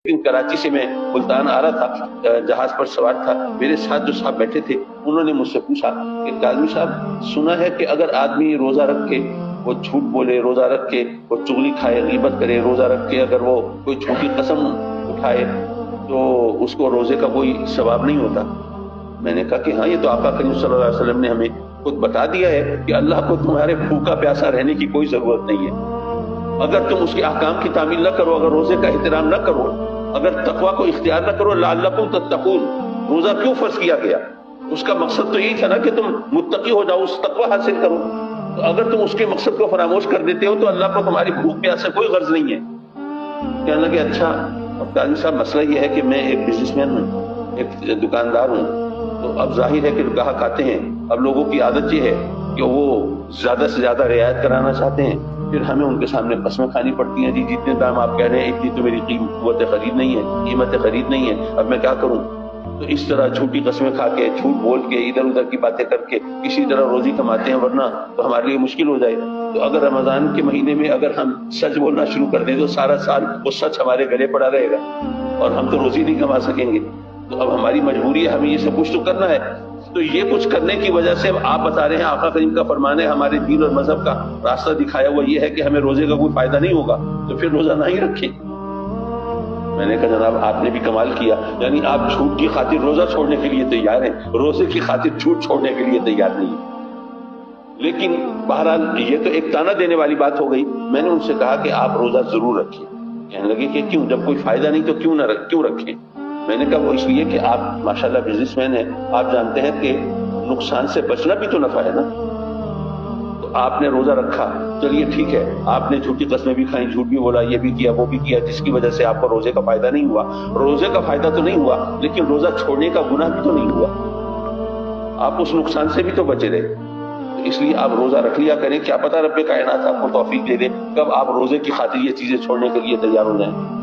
لیکن کراچی سے میں ملتان آ رہا تھا، جہاز پر سوار تھا، میرے ساتھ جو صاحب بیٹھے تھے انہوں نے مجھ سے پوچھا کہ کاظمی صاحب سنا ہے کہ اگر آدمی روزہ رکھ کے وہ جھوٹ بولے، روزہ رکھ کے وہ چغلی کھائے، غیبت کرے، روزہ رکھ کے اگر وہ کوئی جھوٹی قسم اٹھائے تو اس کو روزے کا کوئی ثواب نہیں ہوتا؟ میں نے کہا کہ ہاں، یہ تو آقا کریم صلی اللہ علیہ وسلم نے ہمیں خود بتا دیا ہے کہ اللہ کو تمہارے بھوکا پیاسا رہنے کی کوئی ضرورت نہیں ہے۔ اگر تم اس کے احکام کی تعمیل نہ کرو، اگر روزے کا احترام نہ کرو، اگر تقوی کو اختیار نہ کرو، لعلکم تتقون، روزہ کیوں فرض کیا گیا؟ اس کا مقصد تو یہی تھا نا کہ تم متقی ہو جاؤ، اس تقوی حاصل کرو۔ تو اگر تم اس کے مقصد کو فراموش کر دیتے ہو تو اللہ کو تمہاری بھوک پیاس سے کوئی غرض نہیں ہے۔ کہنے لگے اچھا، اب قاضی صاحب مسئلہ یہ ہے کہ میں ایک بزنس مین ہوں، ایک دکاندار ہوں، تو اب ظاہر ہے کہ گاہک آتے ہیں، اب لوگوں کی عادت یہ ہے کہ وہ زیادہ سے زیادہ رعایت کرانا چاہتے ہیں، پھر ہمیں ان کے سامنے قسمیں کھانی پڑتی ہیں، جی جتنے دام آپ کہہ رہے ہیں اتنی تو میری قیمت خرید نہیں ہے، اب میں کیا کروں؟ تو اس طرح جھوٹی قسمیں کھا کے، جھوٹ بول کے، ادھر ادھر کی باتیں کر کے کسی طرح روزی کماتے ہیں، ورنہ تو ہمارے لیے مشکل ہو جائے۔ تو اگر رمضان کے مہینے میں اگر ہم سچ بولنا شروع کر دیں تو سارا سال وہ سچ ہمارے گلے پڑا رہے گا اور ہم تو روزی نہیں کما سکیں گے۔ تو اب ہماری مجبوری ہے، ہمیں یہ سب کچھ تو کرنا ہے۔ تو یہ کچھ کرنے کی وجہ سے آپ بتا رہے ہیں آقا کریم کا فرمان ہے، ہمارے دین اور مذہب کا راستہ دکھایا ہوا یہ ہے کہ ہمیں روزے کا کوئی فائدہ نہیں ہوگا، تو پھر روزہ نہ ہی رکھیں۔ میں نے کہا جناب آپ نے بھی کمال کیا، یعنی آپ جھوٹ کی خاطر روزہ چھوڑنے کے لیے تیار ہیں، روزے کی خاطر جھوٹ چھوڑنے کے لیے تیار نہیں ہیں۔ لیکن بہرحال یہ تو ایک تانا دینے والی بات ہو گئی۔ میں نے ان سے کہا کہ آپ روزہ ضرور رکھیں۔ کہنے لگے کہ کیوں؟ جب کوئی فائدہ نہیں تو کیوں رکھیں؟ میں نے کہا وہ اس لیے کہ آپ ماشاءاللہ بزنس مین ہیں، آپ جانتے ہیں کہ نقصان سے بچنا بھی تو نفع ہے نا۔ تو آپ نے روزہ رکھا، چلیے ٹھیک ہے، آپ نے جھوٹی قسمیں بھی کھائیں، جھوٹ بھی بولا، یہ بھی کیا وہ بھی کیا، جس کی وجہ سے آپ کو روزے کا فائدہ نہیں ہوا۔ روزے کا فائدہ تو نہیں ہوا، لیکن روزہ چھوڑنے کا گناہ بھی تو نہیں ہوا، آپ اس نقصان سے بھی تو بچے رہے۔ اس لیے آپ روزہ رکھ لیا کریں، کیا پتہ رب کائنات آپ کو توفیق دے دے کب آپ روزے کی خاطر یہ چیزیں چھوڑنے کے لیے تیار ہو جائیں۔